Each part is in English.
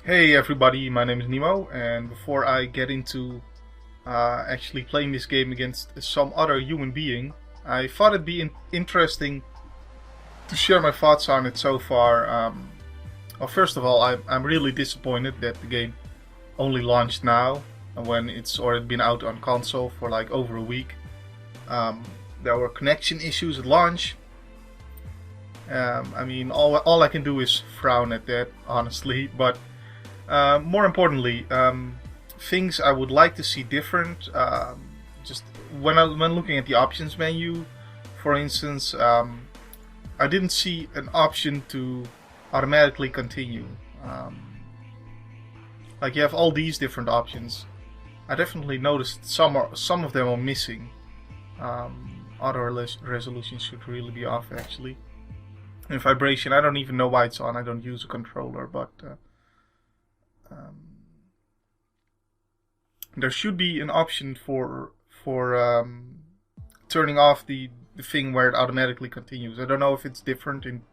Hey everybody, my name is Nemo, and before I get into actually playing this game against some other human being, I thought it'd be interesting to share my thoughts on it so far. Well, first of all, I'm really disappointed that the game only launched now, when it's already been out on console for like over a week. Um, there were connection issues at launch. I mean, all I can do is frown at that, honestly, but more importantly, things I would like to see different. Just when looking at the options menu, for instance, I didn't see an option to automatically continue. Um, like you have all these different options. I definitely noticed some of them are missing. Resolution should really be off actually. And vibration, I don't even know why it's on. I don't use a controller, but um, there should be an option for turning off the thing where it automatically continues. I don't know if it's different in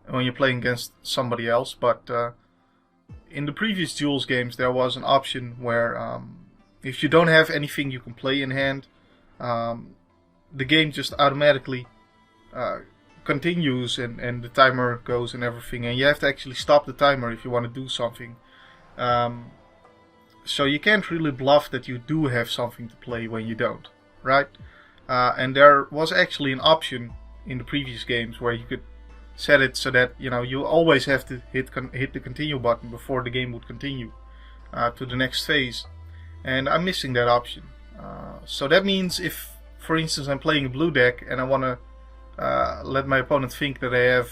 when you're playing against somebody else, but in the previous Duels games there was an option where if you don't have anything you can play in hand, the game just automatically continues and the timer goes and everything, and you have to actually stop the timer if you want to do something. Um, so you can't really bluff that you do have something to play when you don't, right? And there was actually an option in the previous games where you could set it so that you always have to hit the continue button before the game would continue to the next phase, and I'm missing that option. So that means if, for instance, I'm playing a blue deck and I want to let my opponent think that I have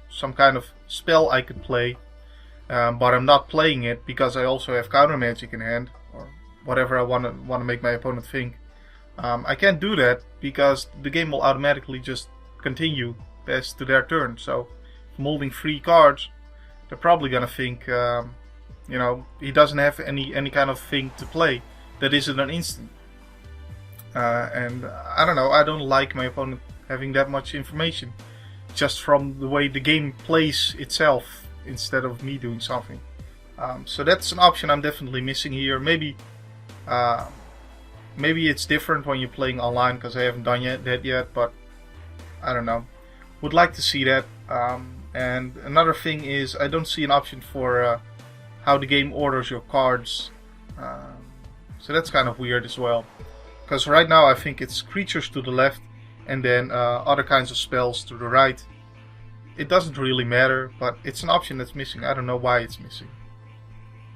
some kind of spell I could play, but I'm not playing it because I also have counter magic in hand or whatever I want to make my opponent think. I can't do that because the game will automatically just continue past to their turn. So if I'm holding 3 cards, they're probably gonna think, he doesn't have any kind of thing to play that isn't an instant. And I don't know. I don't like my opponent having that much information just from the way the game plays itself instead of me doing something. So that's an option I'm definitely missing here. Maybe it's different when you're playing online because I haven't done that yet, but I don't know. Would like to see that. And another thing is I don't see an option for how the game orders your cards. So that's kind of weird as well. Because right now I think it's creatures to the left and then other kinds of spells to the right. It doesn't really matter, but it's an option that's missing. I don't know why it's missing.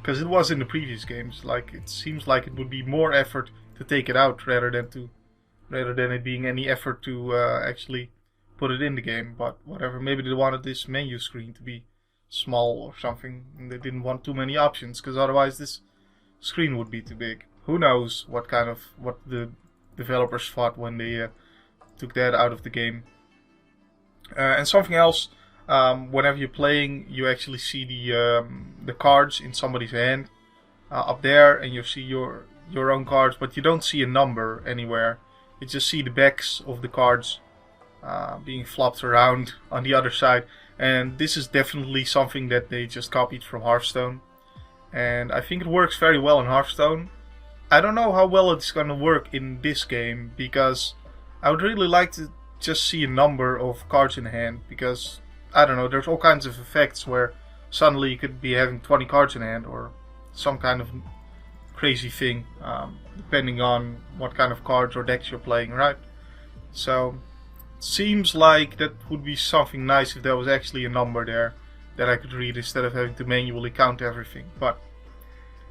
Because it was in the previous games. Like, it seems like it would be more effort to take it out rather than it being any effort to actually put it in the game. But whatever, maybe they wanted this menu screen to be small or something, and they didn't want too many options, because otherwise this screen would be too big. Who knows what the developers thought when they took that out of the game. And something else, whenever you're playing, you actually see the cards in somebody's hand up there, and you see your own cards, but you don't see a number anywhere. You just see the backs of the cards being flopped around on the other side. And this is definitely something that they just copied from Hearthstone, and I think it works very well in Hearthstone. I don't know how well it's gonna work in this game, because I would really like to just see a number of cards in hand, because I don't know, there's all kinds of effects where suddenly you could be having 20 cards in hand or some kind of crazy thing, depending on what kind of cards or decks you're playing, right? So it seems like that would be something nice if there was actually a number there that I could read instead of having to manually count everything. But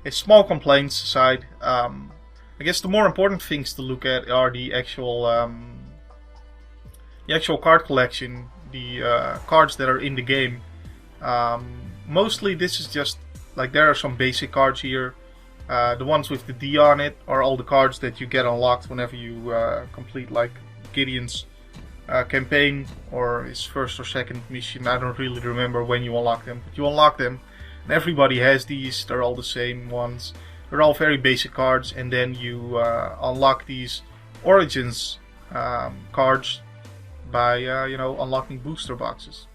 it's small complaints aside. I guess the more important things to look at are the actual card collection, the cards that are in the game. Mostly this is just like, there are some basic cards here. The ones with the D on it are all the cards that you get unlocked whenever you complete like Gideon's campaign or his first or second mission. I don't really remember when you unlock them, but you unlock them. And everybody has these. They're all the same ones. They're all very basic cards, and then you unlock these Origins cards by unlocking booster boxes,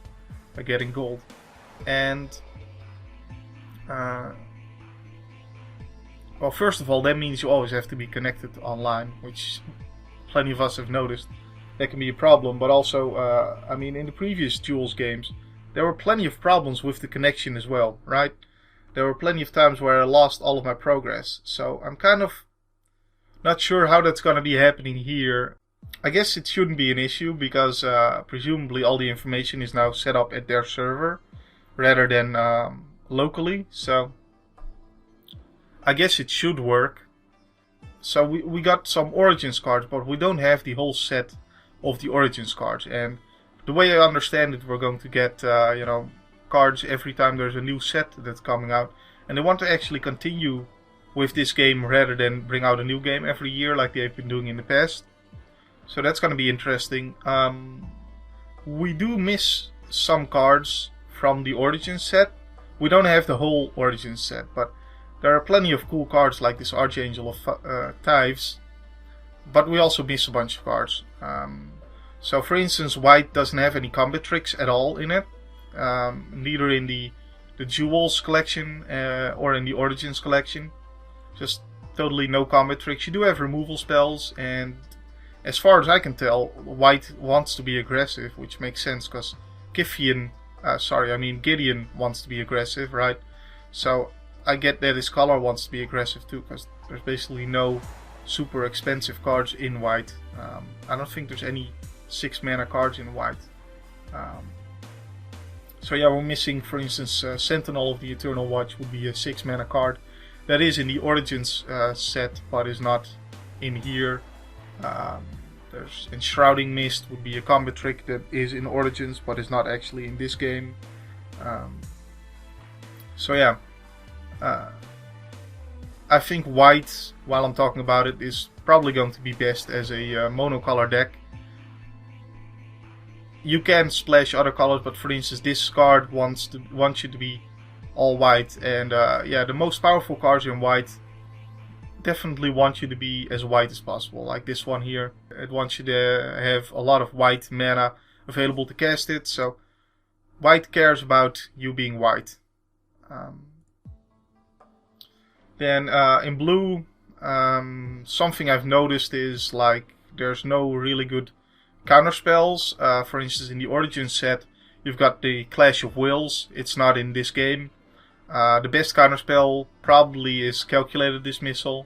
by getting gold. And Well, first of all, that means you always have to be connected online, which plenty of us have noticed. That can be a problem, but also, I mean, in the previous Duels games, there were plenty of problems with the connection as well, right? There were plenty of times where I lost all of my progress, so I'm kind of not sure how that's going to be happening here. I guess it shouldn't be an issue because presumably all the information is now set up at their server rather than locally, so I guess it should work. So we got some Origins cards, but we don't have the whole set of the Origins cards. And the way I understand it, we're going to get cards every time there's a new set that's coming out. And they want to actually continue with this game rather than bring out a new game every year like they've been doing in the past. So that's going to be interesting. We do miss some cards from the Origins set. We don't have the whole Origins set, but there are plenty of cool cards like this Archangel of Tithes, but we also miss a bunch of cards. So for instance, White doesn't have any combat tricks at all in it, neither in the Duels collection or in the Origins collection. Just totally no combat tricks. You do have removal spells, and as far as I can tell, White wants to be aggressive, which makes sense because Gideon wants to be aggressive, right? So I get that his color wants to be aggressive too, because there's basically no super expensive cards in White. I don't think there's any 6 mana cards in White. So yeah, we're missing, for instance, Sentinel of the Eternal Watch would be a 6 mana card. That is in the Origins set, but is not in here. There's Enshrouding Mist would be a combat trick that is in Origins, but is not actually in this game. So yeah. I think White, while I'm talking about it, is probably going to be best as a monocolor deck. You can splash other colors, but for instance, this card wants you to be all white, and yeah, the most powerful cards in White definitely want you to be as white as possible. Like this one here, it wants you to have a lot of white mana available to cast it. So White cares about you being white. Then in blue, something I've noticed is like there's no really good counter spells. For instance, in the Origin set, you've got the Clash of Wills. It's not in this game. The best counter spell probably is Calculated Dismissal,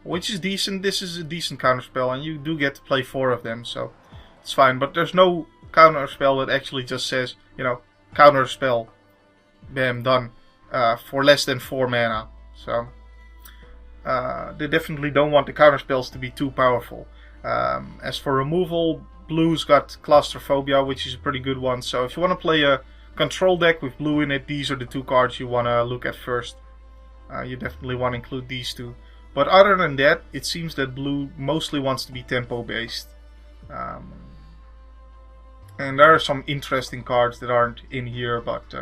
which is decent. This is a decent counter spell, and you do get to play 4 of them, so it's fine. But there's no counter spell that actually just says, counter spell, bam, done. For less than 4 mana. So they definitely don't want the counter spells to be too powerful. As for removal, blue's got Claustrophobia, which is a pretty good one. So if you want to play a control deck with blue in it, these are the 2 cards you want to look at first. You definitely want to include these 2. But other than that, it seems that blue mostly wants to be tempo based. And there are some interesting cards that aren't in here, but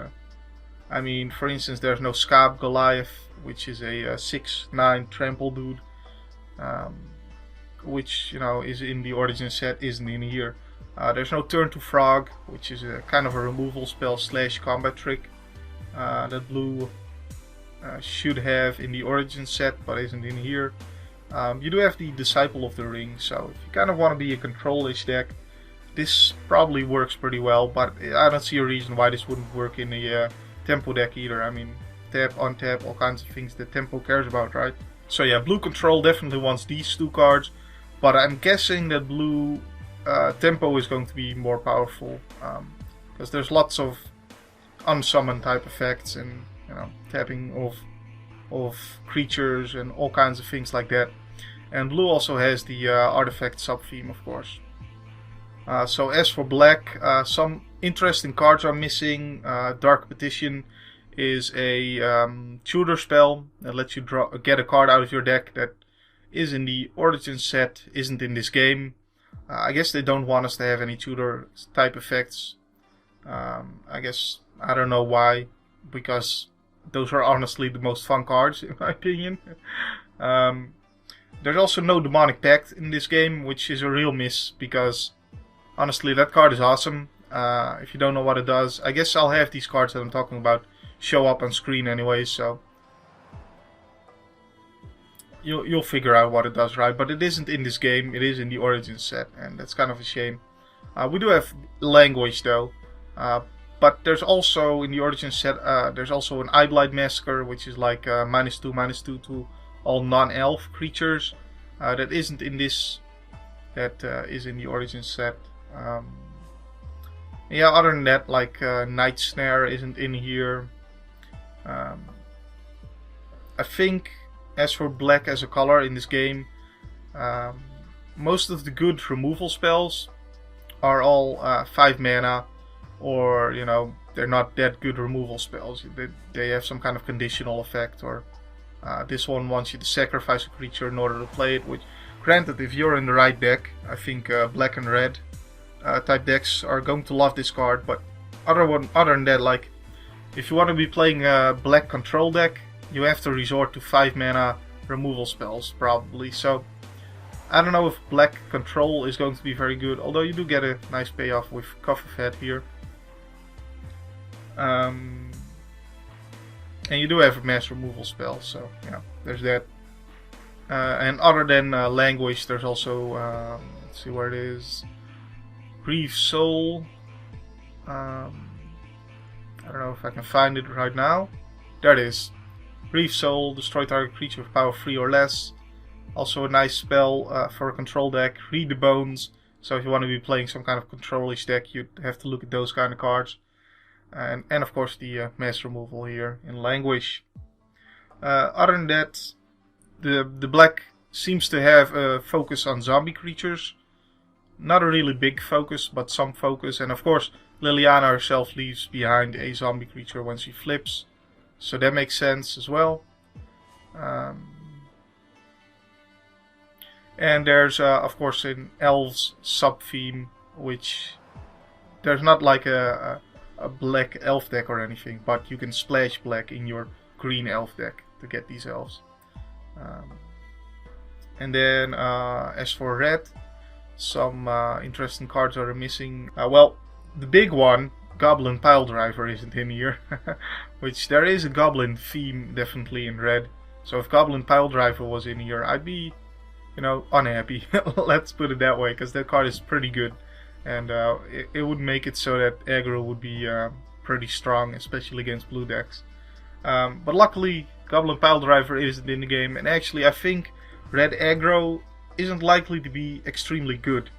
I mean, for instance, there's no Scab Goliath, which is a 6/9 trample dude, which is in the Origin set, isn't in here. There's no Turn to Frog, which is a kind of a removal spell / combat trick that blue should have in the Origin set, but isn't in here. You do have the Disciple of the Ring, so if you kind of want to be a control-ish deck, this probably works pretty well, but I don't see a reason why this wouldn't work in a tempo deck either. I mean, tap, untap, all kinds of things that tempo cares about, right? So yeah, blue control definitely wants these 2 cards, but I'm guessing that blue tempo is going to be more powerful, because there's lots of unsummon type effects and tapping of creatures and all kinds of things like that. And blue also has the artifact sub-theme, of course. So as for black, some interesting cards are missing. Dark Petition is a tutor spell that lets you get a card out of your deck that is in the Origin set, isn't in this game. I guess they don't want us to have any tutor type effects. I don't know why, because those are honestly the most fun cards in my opinion. There's also no Demonic Pact in this game, which is a real miss, because honestly that card is awesome. If you don't know what it does, I guess I'll have these cards that I'm talking about show up on screen anyway, so you'll figure out what it does, right? But it isn't in this game. It is in the Origins set, and that's kind of a shame. We do have language though, but there's also in the Origins set there's also an Eyeblight Massacre, which is like -2/-2 to all non-elf creatures. That isn't in this. That is in the Origins set. Yeah, other than that, like Night Snare isn't in here. I think as for black as a color in this game, most of the good removal spells are all 5 mana, or you know, they're not that good removal spells. They have some kind of conditional effect, or this one wants you to sacrifice a creature in order to play it. Which, granted, if you're in the right deck, I think black and red type decks are going to love this card. But other than that, like if you want to be playing a black control deck, you have to resort to 5 mana removal spells probably. So I don't know if black control is going to be very good, although you do get a nice payoff with Cuff of Head here. And you do have a mass removal spell, so yeah, there's that. And other than language, there's also, let's see where it is, Grief Soul. I don't know if I can find it right now. There it is. Grief Soul, destroy target creature with power 3 or less. Also a nice spell for a control deck. Read the Bones. So if you want to be playing some kind of control-ish deck, you'd have to look at those kind of cards. And of course the mass removal here in language. Other than that, the black seems to have a focus on zombie creatures. Not a really big focus, but some focus. And of course, Liliana herself leaves behind a zombie creature when she flips. So that makes sense as well. And there's, of course, an elves sub-theme, which there's not like a black elf deck or anything, but you can splash black in your green elf deck to get these elves. And then, as for red, some interesting cards are missing. Well, the big one, Goblin Piledriver, isn't in here. Which there is a Goblin theme definitely in red. So if Goblin Piledriver was in here, I'd be, you know, unhappy. Let's put it that way, because that card is pretty good. And it would make it so that aggro would be pretty strong, especially against blue decks. But luckily, Goblin Piledriver isn't in the game. And actually, I think red aggro isn't likely to be extremely good.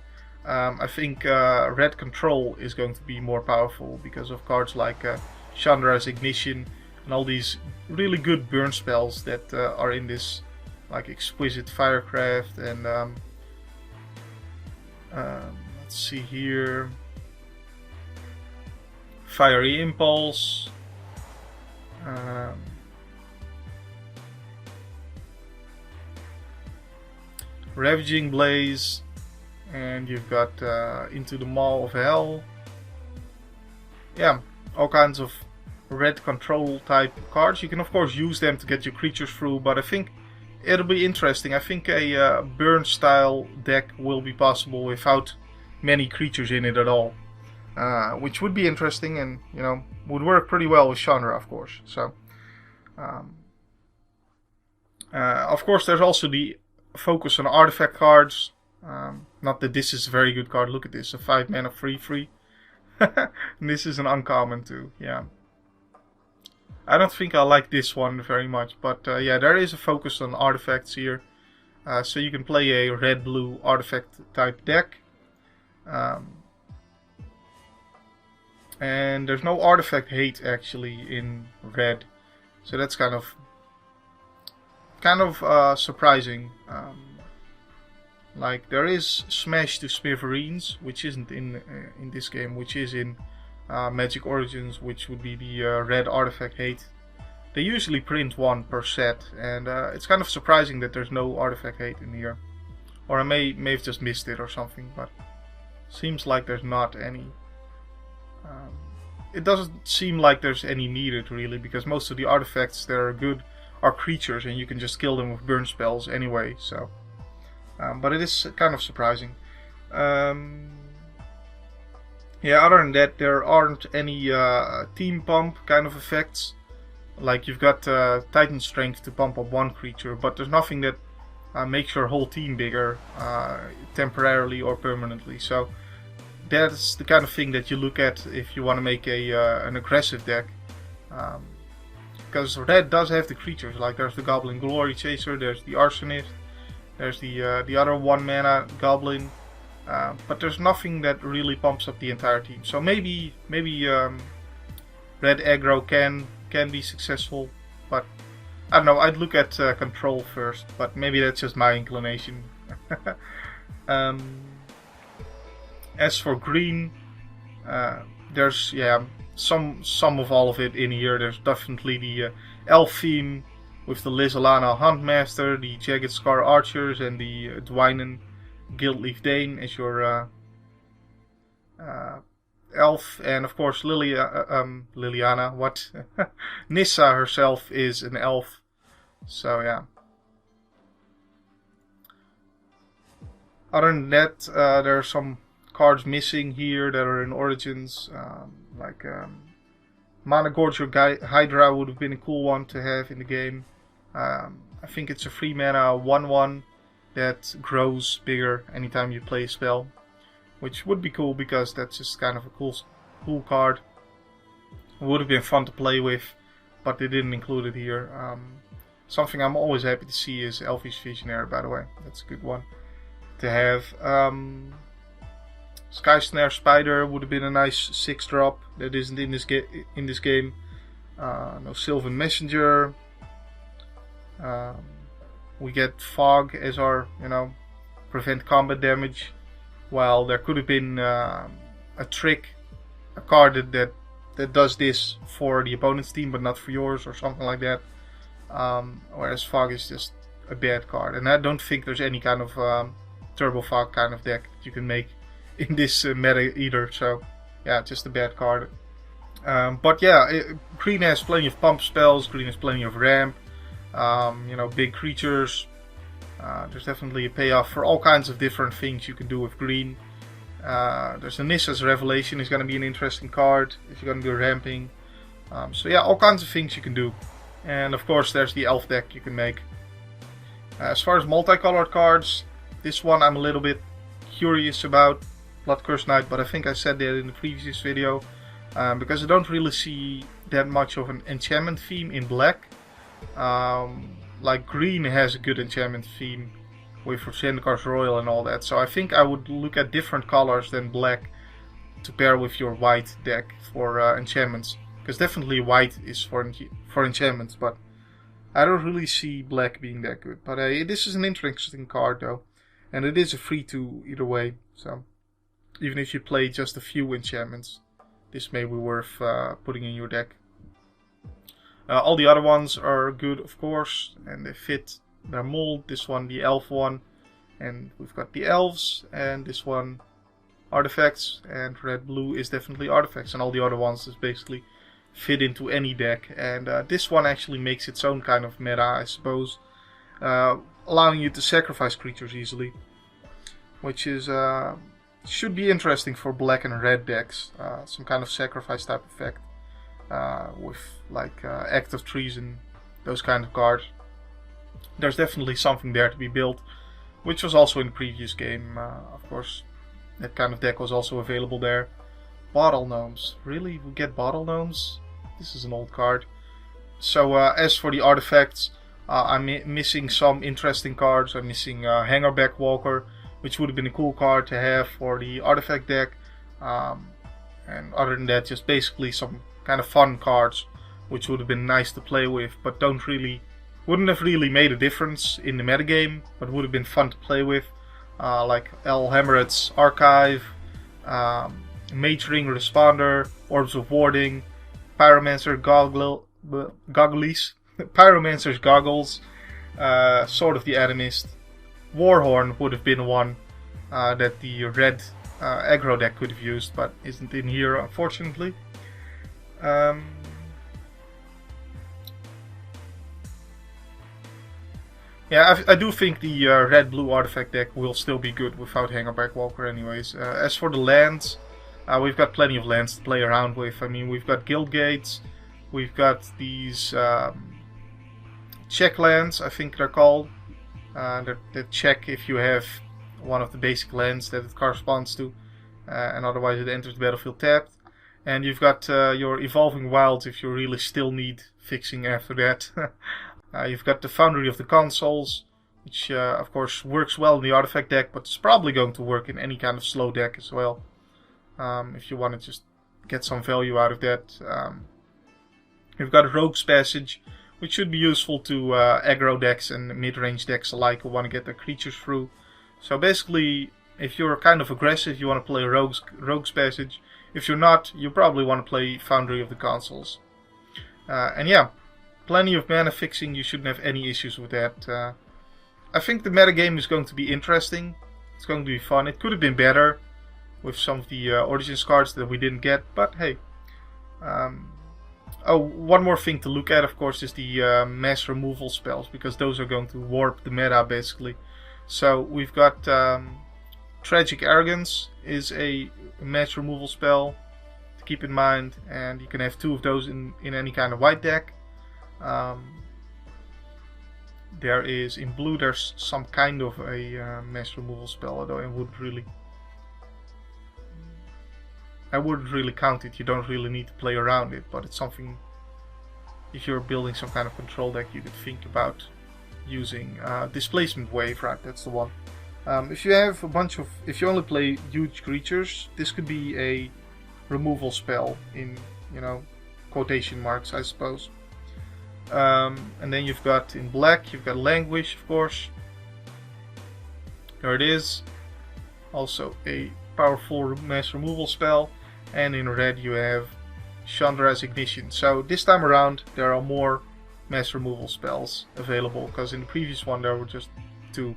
I think red control is going to be more powerful because of cards like Chandra's Ignition and all these really good burn spells that are in this, like Exquisite Firecraft and let's see here, Fiery Impulse, Ravaging Blaze, and you've got Into the Maw of Hell. Yeah, all kinds of red control type cards. You can of course use them to get your creatures through, but I think it'll be interesting. I think a burn style deck will be possible without many creatures in it at all, which would be interesting, and you know, would work pretty well with Chandra, of course. So of course there's also the focus on artifact cards. Not that this is a very good card. Look at this, a 5 mana 3/3. And this is an uncommon too. Yeah, I don't think I like this one very much, but yeah, there is a focus on artifacts here, so you can play a red-blue artifact type deck. And there's no artifact hate actually in red, so that's kind of surprising. Like there is Smash to Smithereens, which isn't in this game, which is in Magic Origins, which would be the red artifact hate. They usually print one per set, and it's kind of surprising that there's no artifact hate in here. Or I may have just missed it or something, but seems like there's not any. It doesn't seem like there's any needed really, because most of the artifacts that are good are creatures, and you can just kill them with burn spells anyway. So, but it is kind of surprising. Yeah, other than that, there aren't any team pump kind of effects. Like you've got Titan Strength to pump up one creature, but there's nothing that makes your whole team bigger temporarily or permanently. So that's the kind of thing that you look at if you want to make an aggressive deck. Because red does have the creatures, like there's the Goblin Glory Chaser, there's the Arsonist, there's the other 1 mana Goblin, but there's nothing that really pumps up the entire team. So maybe red aggro can be successful, but I don't know. I'd look at control first, but maybe that's just my inclination. As for green, there's some of all of it in here. There's definitely the elf theme with the Lizalana Huntmaster, the Jagged Scar Archers, and the Dwynen Guildleaf Dane as your elf, and of course Liliana. What? Nissa herself is an elf. So yeah. Other than that, there are some cards missing here that are in Origins, like Mana Gorger Hydra would have been a cool one to have in the game. I think it's a 3 mana 1/1 that grows bigger anytime you play a spell, which would be cool because that's just kind of a cool card. It would have been fun to play with, but they didn't include it here. Something I'm always happy to see is Elvish Visionary, by the way. That's a good one to have. Sky Snare Spider would have been a nice 6-drop that isn't in this game. No Sylvan Messenger. We get Fog as our, prevent combat damage. While there could have been a card that does this for the opponent's team but not for yours or something like that. Whereas Fog is just a bad card, and I don't think there's any kind of Turbo Fog kind of deck that you can make in this meta either. So yeah, just a bad card. But yeah, green has plenty of pump spells. Green has plenty of ramp. Big creatures. There's definitely a payoff for all kinds of different things you can do with green. There's a Nissa's Revelation is going to be an interesting card if you're going to be ramping. So yeah, all kinds of things you can do. And of course there's the elf deck you can make. As far as multicolored cards, this one I'm a little bit curious about, Blood Curse Knight, but I think I said that in the previous video. Because I don't really see that much of an enchantment theme in black. Like green has a good enchantment theme with Zendikar Royal and all that. So I think I would look at different colors than black to pair with your white deck for enchantments. Because definitely white is for enchantments, but I don't really see black being that good. But this is an interesting card though. And it is a 3/2 either way. So even if you play just a few enchantments, this may be worth putting in your deck. All the other ones are good, of course, and they fit their mold. This one, the elf one, and we've got the elves, and this one, artifacts, and red-blue is definitely artifacts, and all the other ones just basically fit into any deck. And this one actually makes its own kind of meta, I suppose, allowing you to sacrifice creatures easily, which is should be interesting for black and red decks. Some kind of sacrifice type effect. With like Act of Treason, those kind of cards. There's definitely something there to be built, which was also in the previous game, of course. That kind of deck was also available there. Bottle Gnomes. Really? We get Bottle Gnomes? This is an old card. So as for the artifacts, I'm missing some interesting cards. I'm missing Hangerback Walker, which would have been a cool card to have for the artifact deck. And other than that, just basically some kind of fun cards, which would have been nice to play with, but wouldn't have really made a difference in the metagame, but would have been fun to play with, like El Hammeret's Archive, Mage Ring Responder, Orbs of Warding, Pyromancer Goggles, Pyromancer's Goggles, Sword of the Animist. Warhorn would have been one that the red aggro deck could have used, but isn't in here, unfortunately. Yeah, I do think the red-blue artifact deck will still be good without Hangerback Walker anyways. As for the lands, we've got plenty of lands to play around with. I mean, we've got Guild Gates, We've got these check lands, I think they're called. That check if you have one of the basic lands that it corresponds to, and otherwise it enters the battlefield tapped. And you've got your evolving wilds if you really still need fixing after that. You've got the Foundry of the Consoles, which of course works well in the artifact deck, but it's probably going to work in any kind of slow deck as well. If you want to just get some value out of that. You've got Rogue's Passage, which should be useful to aggro decks and mid-range decks alike who want to get their creatures through. So basically, if you're kind of aggressive, you want to play Rogue's Passage. If you're not, you probably want to play Foundry of the Consoles. And yeah, plenty of mana fixing, you shouldn't have any issues with that. I think the metagame is going to be interesting. It's going to be fun. It could have been better with some of the Origins cards that we didn't get, but hey. Oh, one more thing to look at, of course, is the mass removal spells, because those are going to warp the meta, basically. So we've got Tragic Arrogance is a mass removal spell to keep in mind, and you can have 2 of those in any kind of white deck. There is, in blue, there's some kind of a mass removal spell, although I wouldn't really count it. You don't really need to play around it, but it's something, if you're building some kind of control deck, you could think about using. Displacement Wave, right, that's the one. If you have if you only play huge creatures, this could be a removal spell in, quotation marks, I suppose. And then you've got, in black, you've got Languish, of course. There it is. Also a powerful mass removal spell. And in red you have Chandra's Ignition. So this time around there are more mass removal spells available, because in the previous one there were just 2.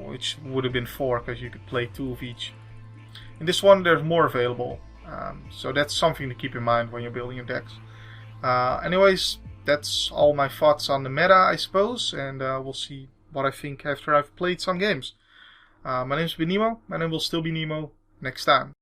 Which would have been 4, because you could play 2 of each. In this one there's more available. So that's something to keep in mind when you're building your decks. Anyways, that's all my thoughts on the meta, I suppose, and we'll see what I think after I've played some games. My name's been Nemo, and I will still be Nemo next time.